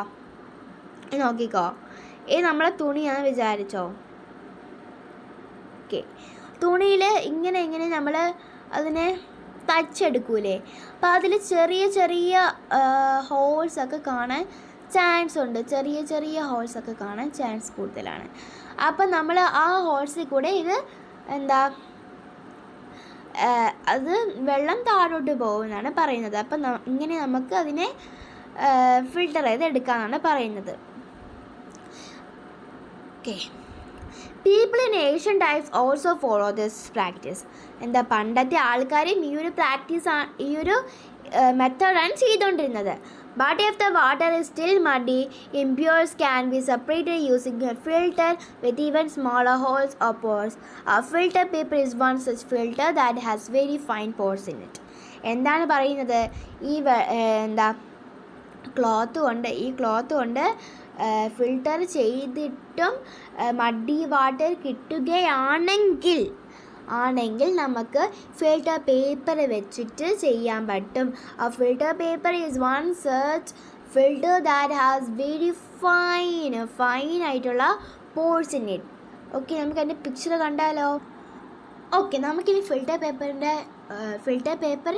[SPEAKER 1] നോക്കിക്കോ, ഇത് നമ്മളെ തുണിയാണെന്ന് വിചാരിച്ചോ. ഓക്കെ, തുണിയിൽ ഇങ്ങനെ നമ്മൾ അതിനെ തച്ചെടുക്കൂലേ, അപ്പോൾ അതിൽ ചെറിയ ചെറിയ ഹോൾസൊക്കെ കാണാൻ ചാൻസ് ഉണ്ട്. ചെറിയ ഹോൾസൊക്കെ കാണാൻ ചാൻസ് കൂടുതലാണ്. അപ്പം നമ്മൾ ആ ഹോൾസിൽ കൂടെ ഇത് അത് വെള്ളം താഴോട്ട് പോകുമെന്നാണ് പറയുന്നത്. അപ്പം ഇങ്ങനെ നമുക്ക് അതിനെ ഫിൽട്ടർ ചെയ്ത് എടുക്കാമെന്നാണ് പറയുന്നത്. Okay, people in Asian times also follow this practice. പണ്ടത്തെ ആൾക്കാരും ഈ ഒരു മെത്തേഡാണ് ചെയ്തുകൊണ്ടിരുന്നത്. But if the water is still muddy, impurities can be separated using a filter with even smaller holes or pores. A filter paper is one such filter that has very fine pores in it. എന്താണ് പറയുന്നത്? ഈ cloth കൊണ്ട് filter ചെയ്തിട്ടും മഡി water കിട്ടുകയാണെങ്കിൽ നമുക്ക് filter paper വെച്ചിട്ട് ചെയ്യാൻ പറ്റും. ആ filter paper is one such filter that has very fine ആയിട്ടുള്ള പോർസ് ഇൻ ഇറ്റ്. ഓക്കെ, നമുക്ക് അതിൻ്റെ പിക്ചർ കണ്ടാലോ? ഓക്കെ, നമുക്കിനി ഫിൽട്ടർ പേപ്പർ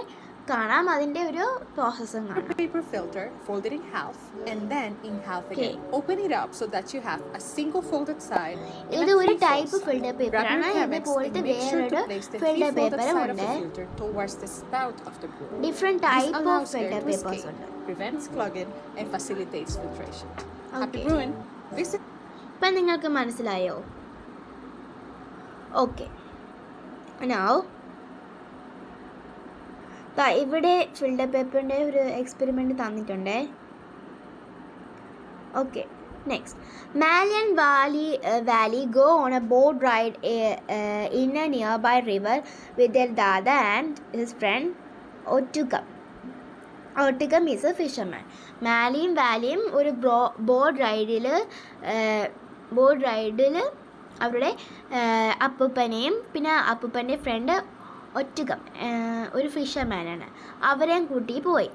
[SPEAKER 1] കാണാം, അതിൻ്റെ ഒരു പ്രോസസ്സും കാണാം.
[SPEAKER 3] Paper filter, fold it in half and then in half again. Open it up so that you have a single folded side.
[SPEAKER 1] ഇത് ഒരു ടൈപ്പ് ഫിൽട്ടർ പേപ്പറാണ്. ഇതുപോലത്തെ വേറൊരു ഫിൽട്ടർ പേപ്പറും ഉണ്ട്. Different type of filter papers ഉണ്ട്.
[SPEAKER 3] Prevents clogging and facilitates filtration. Happy brewing. Visit.
[SPEAKER 1] ഇപ്പം നിങ്ങൾക്ക് മനസ്സിലായോ? ഓക്കെ, now ഇവിടെ ഫിൽട്ടർ പേപ്പറിൻ്റെ ഒരു എക്സ്പെരിമെൻ്റ് തന്നിട്ടുണ്ടേ. Okay, next. Mali and Vali go on a boat ride in a nearby river with their Dada and his friend ഒറ്റുകം. ഒറ്റുകം ഈസ് എ ഫിഷർമാൻ. മാലിയും വാലിയും ഒരു ബോട്ട് റൈഡിൽ അവരുടെ അപ്പൂപ്പനെയും പിന്നെ അപ്പൂപ്പൻ്റെ ഫ്രണ്ട് ഒറ്റുകം ഒരു ഫിഷർമാനാണ്, അവരെയും കൂട്ടി പോയി.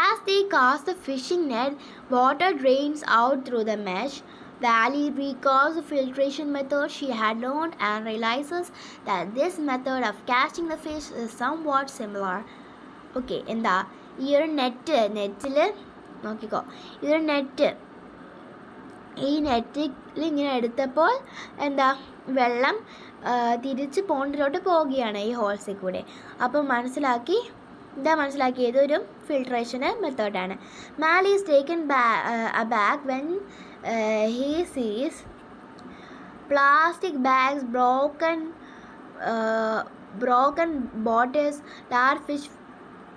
[SPEAKER 1] As they cast the fishing net, water drains out through the mesh. Valley recalls the filtration method she had learned and realizes that this method of catching the fish is somewhat similar. Okay, ഈ ഒരു നെറ്റിൽ നോക്കിക്കോ, ഇതൊരു ഈ നെറ്റിൽ ഇങ്ങനെ എടുത്തപ്പോൾ വെള്ളം തിരിച്ച് പോണ്ടിലോട്ട് പോവുകയാണ് ഈ ഹോൾസിൽ കൂടെ. അപ്പം മനസ്സിലാക്കി ഇതൊരു ഫിൽട്രേഷൻ മെത്തേഡാണ്. Mali is taken aback when he sees plastic bags, broken bottles, large fish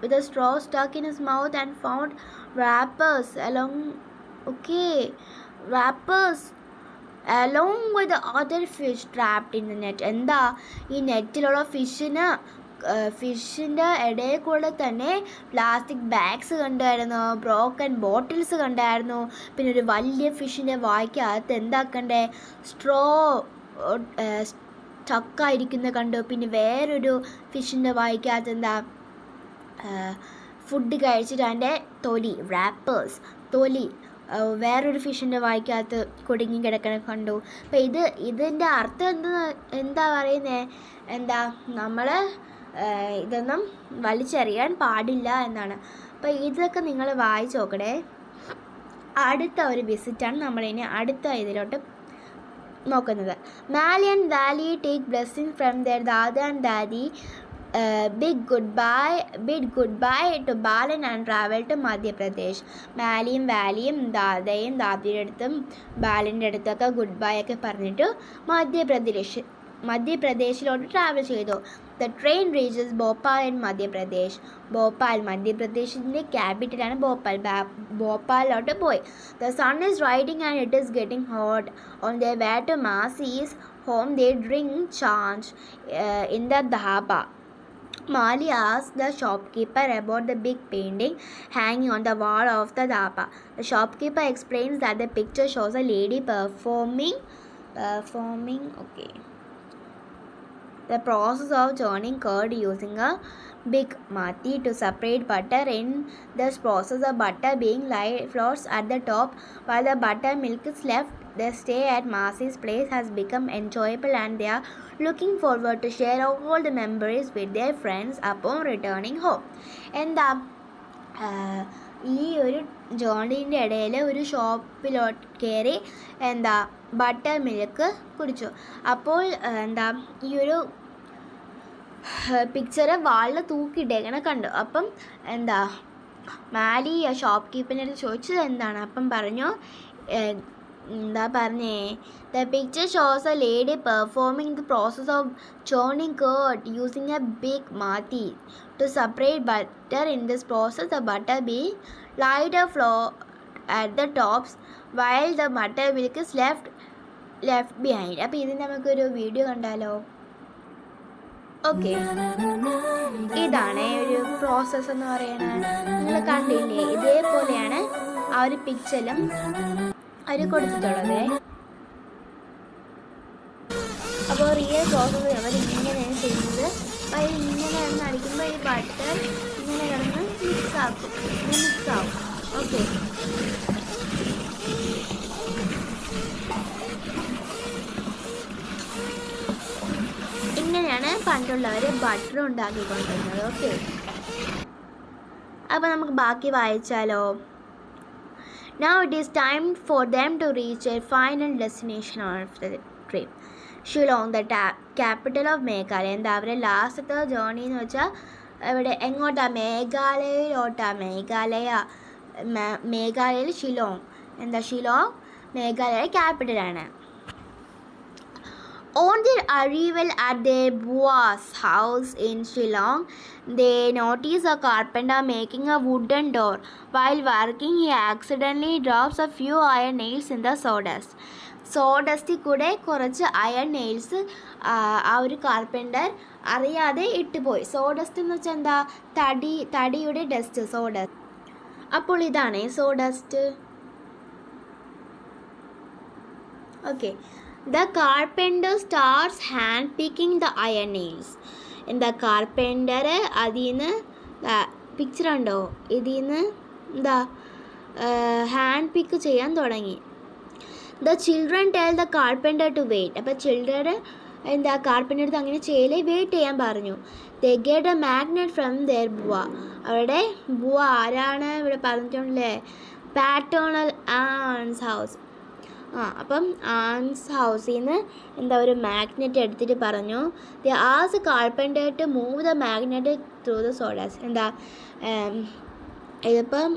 [SPEAKER 1] with a straw stuck in his mouth and found wrappers along with the other fish trapped in the net. ഈ നെറ്റിലുള്ള ഫിഷിൻ്റെ ഇടയിൽ കൂടെ തന്നെ plastic bags കണ്ടായിരുന്നു, broken bottles കണ്ടായിരുന്നു, പിന്നെ ഒരു വലിയ ഫിഷിൻ്റെ വായ്ക്കകത്ത് സ്ട്രോ സ്റ്റക്കായിരിക്കുന്ന കണ്ടു, പിന്നെ വേറൊരു ഫിഷിൻ്റെ വായ്ക്കകത്ത് ഫുഡ് കഴിച്ചിട്ട് അതിൻ്റെ തൊലി വേറൊരു ഫിഷിൻ്റെ വായ്ക്കകത്ത് കുടുങ്ങി കിടക്കണ കണ്ടു. അപ്പം ഇതിൻ്റെ അർത്ഥം എന്താ പറയുന്നത്? നമ്മൾ ഇതൊന്നും വലിച്ചെറിയാൻ പാടില്ല എന്നാണ്. അപ്പോൾ ഇതൊക്കെ നിങ്ങൾ വായിച്ച് നോക്കണേ. അടുത്ത ഒരു വിസിറ്റാണ് നമ്മളിനി അടുത്ത ഇതിലോട്ട് നോക്കുന്നത്. മാലി and Valley take blessing from there Dada and ദാദി bid goodbye to Balin and traveled to Madhya Pradesh. മാലിയും വാലിയും ദാദിയുടെ അടുത്തും ബാലിൻ്റെ അടുത്തൊക്കെ ഗുഡ് ബൈ ഒക്കെ പറഞ്ഞിട്ട് മധ്യപ്രദേശിലോട്ട് ട്രാവൽ ചെയ്തു. The train reaches Bhopal in Madhya Pradesh. Bhopal മധ്യപ്രദേശിൻ്റെ ക്യാപിറ്റലാണ് ഭോപ്പാലിലോട്ട് പോയി. The sun is riding and it is getting hot. On the way to മാസീസ് home they drink chant in the dhaba. Mali asked the shopkeeper about the big painting hanging on the wall of the dhaba. The shopkeeper explains that the picture shows a lady performing okay, the process of churning curd using a big mati to separate butter. In this process, the butter being light floats at the top while the buttermilk is left. The stay at Masi's place has become enjoyable and they are looking forward to share all the memories with their friends upon returning home. എന്താ ഈ ഒരു ജേർണീൻ്റെ ഇടയിൽ ഒരു ഷോപ്പിലോട്ട് കയറി butter milk കുടിച്ചു. അപ്പോൾ ഈ ഒരു പിക്ചറ് വാളിൽ തൂക്കിയിട്ടേക്കണ കണ്ടു. അപ്പം മാലി ഷോപ്പ് കീപ്പറിൻ്റെ അടുത്ത് ചോദിച്ചത് എന്താണ്. അപ്പം പറഞ്ഞു the picture shows a lady performing the process of churning curd using a big mati to separate butter. In this process, the butter being lighter float at the tops while the buttermilk is left behind. അപ്പോൾ ഇത് നമുക്കൊരു video കണ്ടാലോ? Okay, ഇതാണ് ഒരു process എന്ന് പറയുന്നത്. നിങ്ങൾ കണ്ടില്ലേ, ഇതേപോലെയാണ് ആ ഒരു പിക്ചറിലും അവർ കൊടുത്തിട്ടുള്ളത്. അപ്പോൾ റിയൽ പ്രോസസ്സ് അവർ ഇങ്ങനെയാണ് ചെയ്യുന്നത്. അപ്പോൾ ഇങ്ങനെ അടിക്കുമ്പോൾ ഈ ബട്ടർ ഇങ്ങനെ കിടന്ന് മിക്സ് ആവും. ഓക്കെ, ഇങ്ങനെയാണ് പണ്ടുള്ളവർ ബട്ടർ ഉണ്ടാക്കിക്കൊണ്ടിരുന്നത്. ഓക്കെ, അപ്പോൾ നമുക്ക് ബാക്കി വായിച്ചാലോ? Now it is time for them to reach their final destination of the trip. Shillong, the capital of Meghalaya. എന്താ അവരുടെ ലാസ്റ്റത്തെ ജേർണി എന്ന് വെച്ചാൽ ഇവിടെ എങ്ങോട്ടാ? മേഘാലയയിൽ Shillong. Shillong Meghalaya ക്യാപിറ്റലാണ്. On their arrival at their bua's house in Shillong, they notice a carpenter making a wooden door. While working, he accidentally drops a few iron nails in the sawdust. സോഡസ്റ്റിൽ കൂടെ കുറച്ച് iron nails ആ ഒരു carpenter അറിയാതെ ഇട്ടുപോയി. Sawdust എന്ന് വെച്ചാൽ എന്താ? തടിയുടെ dust, sawdust. അപ്പോൾ ഇതാണ് sawdust. Okay, the carpenter starts hand picking the iron nails. എന്താ കാർപ്പൻ്റർ അതിൽ നിന്ന് പിക്ചർ ഉണ്ടോ? ഇതിൽ നിന്ന് ഹാൻഡ് പിക്ക് ചെയ്യാൻ തുടങ്ങി. The children tell the carpenter to wait. അപ്പോൾ ചിൽഡ്രൻ കാർപ്പൻ്റർ അടുത്ത് അങ്ങനെ ചെയ്യലേ, വെയിറ്റ് ചെയ്യാൻ പറഞ്ഞു. They get a magnet from their bua. അവരുടെ ബുവ ആരാണ് ഇവിടെ പറഞ്ഞിട്ടുണ്ടല്ലേ? Paternal Ans house. അപ്പം ആൻസ് ഹൗസിൽ നിന്ന് ഒരു മാഗ്നറ്റ് എടുത്തിട്ട് പറഞ്ഞു. The as carpenter to move the magnet through the sawdust. ഇതിപ്പം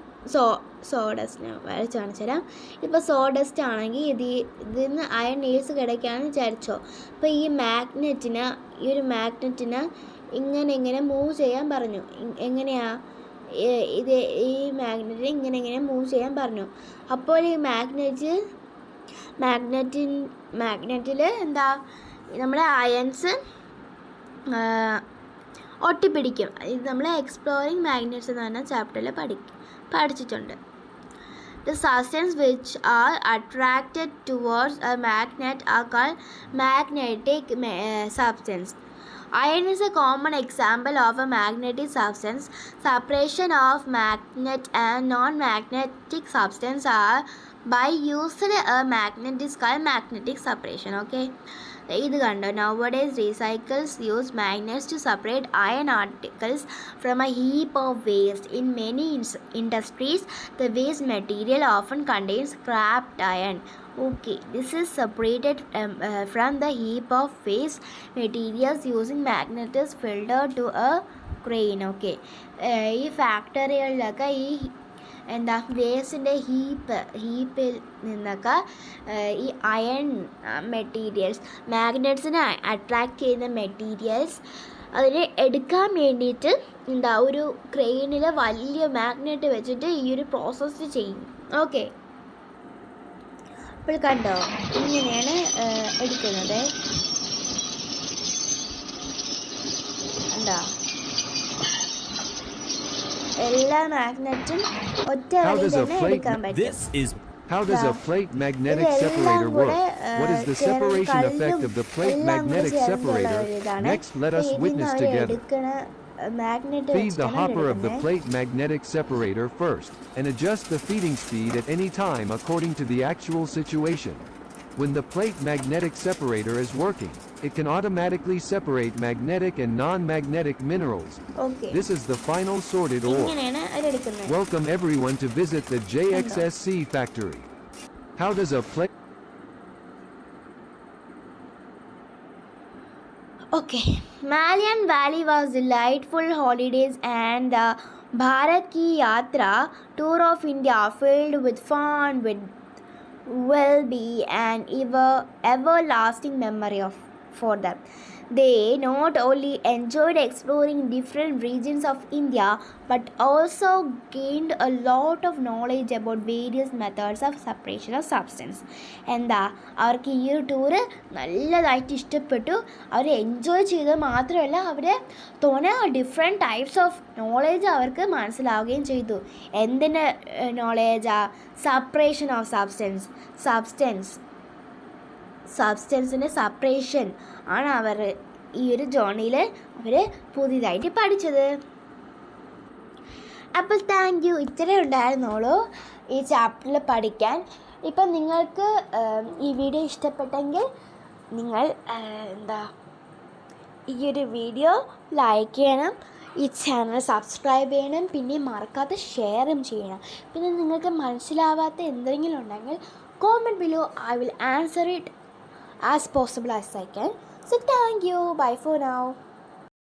[SPEAKER 1] സോഡസ്റ്റിന് വരച്ച് കാണിച്ചു തരാം. ഇപ്പോൾ സോഡസ്റ്റ് ആണെങ്കിൽ ഇതിൽ നിന്ന് അയൺ നെയിൽസ് കിടക്കുകയാണെന്ന് വിചാരിച്ചോ. അപ്പോൾ ഈ ഒരു മാഗ്നറ്റിന് ഇങ്ങനെ മൂവ് ചെയ്യാൻ പറഞ്ഞു. എങ്ങനെയാ? ഈ മാഗ്നറ്റിന് ഇങ്ങനെ മൂവ് ചെയ്യാൻ പറഞ്ഞു. അപ്പോൾ ഈ മാഗ്നറ്റിൽ നമ്മുടെ അയൺസ് ഒട്ടിപ്പിടിക്കും. ഇത് നമ്മൾ എക്സ്പ്ലോറിങ് മാഗ്നറ്റ്സ് എന്ന് പറഞ്ഞ ചാപ്റ്ററിൽ പഠിച്ചിട്ടുണ്ട്. The substances which are attracted towards a magnet are called magnetic substance. Iron is a common example of a magnetic substance. Separation of magnet and non-magnetic substance are by using a magnet is called magnetic separation. Okay, ഇത് കണ്ടോ, nowadays recyclers use magnets to separate iron articles from a heap of waste. In many industries, the waste material often contains scrapped iron. Okay, this is separated from the heap of waste materials using magnets filtered to a crane. Okay, ഈ ഫാക്ടറികളിലൊക്കെ ഈ എന്താ വേസ്റ്റിൻ്റെ ഹീപ്പിൽ നിന്നൊക്കെ ഈ iron materials, മാഗ്നറ്റ്സിനെ attract ചെയ്യുന്ന materials അതിനെ എടുക്കാൻ വേണ്ടിയിട്ട് എന്താ ഒരു ക്രെയിനിൽ വലിയ മാഗ്നറ്റ് വെച്ചിട്ട് ഈ ഒരു പ്രോസസ്സ് ചെയ്യും. ഓക്കെ, അപ്പോൾ കണ്ടോ ഇങ്ങനെയാണ് എടുക്കുന്നത്. എന്താ എല്ലാ മാഗ്നറ്റും ഒറ്റ വഴി തന്നെ എടുക്കാൻ പറ്റും.
[SPEAKER 4] How does a plate magnetic separator work? What is the separation effect of the plate magnetic separator? Next, let us witness together. Feed the hopper of the plate magnetic separator first, and adjust the feeding speed at any time according to the actual situation. When the plate magnetic separator is working, it can automatically separate magnetic and non-magnetic minerals.
[SPEAKER 1] Okay.
[SPEAKER 4] This is the final sorted ore. Welcome everyone to visit the JXSC factory. How does a plate...
[SPEAKER 1] Okay, Malayan Valley was delightful holidays and the Bharat Ki Yatra tour of India filled with fun, with will be an everlasting memory for them. They not only enjoyed exploring different regions of India but also gained a lot of knowledge about various methods of separation of substance. എന്താ അവർക്ക് ഈ ഒരു tour നല്ലതായിട്ട് ഇഷ്ടപ്പെട്ടു. അവർ enjoy ചെയ്ത് മാത്രമല്ല, അവർ തോന്നെ different types of knowledge അവർക്ക് മനസ്സിലാവുകയും ചെയ്തു. എന്തിൻ്റെ നോളേജാ? സെപ്പറേഷൻ ഓഫ് സബ്സ്റ്റൻസിൻ്റെ സെപ്പറേഷൻ ആണ് അവർ ഈ ഒരു ജേർണിയിൽ അവർ പുതിയതായിട്ട് പഠിച്ചത്. അപ്പോൾ താങ്ക് യു. ഇത്രേ ഉണ്ടായിരുന്നുള്ളൂ ഈ ചാപ്റ്ററിൽ പഠിക്കാൻ. ഇപ്പം നിങ്ങൾക്ക് ഈ വീഡിയോ ഇഷ്ടപ്പെട്ടെങ്കിൽ നിങ്ങൾ ഈ ഒരു വീഡിയോ ലൈക്ക് ചെയ്യണം, ഈ ചാനൽ സബ്സ്ക്രൈബ് ചെയ്യണം, പിന്നെ മറക്കാതെ ഷെയറും ചെയ്യണം. പിന്നെ നിങ്ങൾക്ക് മനസ്സിലാവാത്ത എന്തെങ്കിലും ഉണ്ടെങ്കിൽ comment below. I will answer it as possible as I can. So thank you. Bye for now.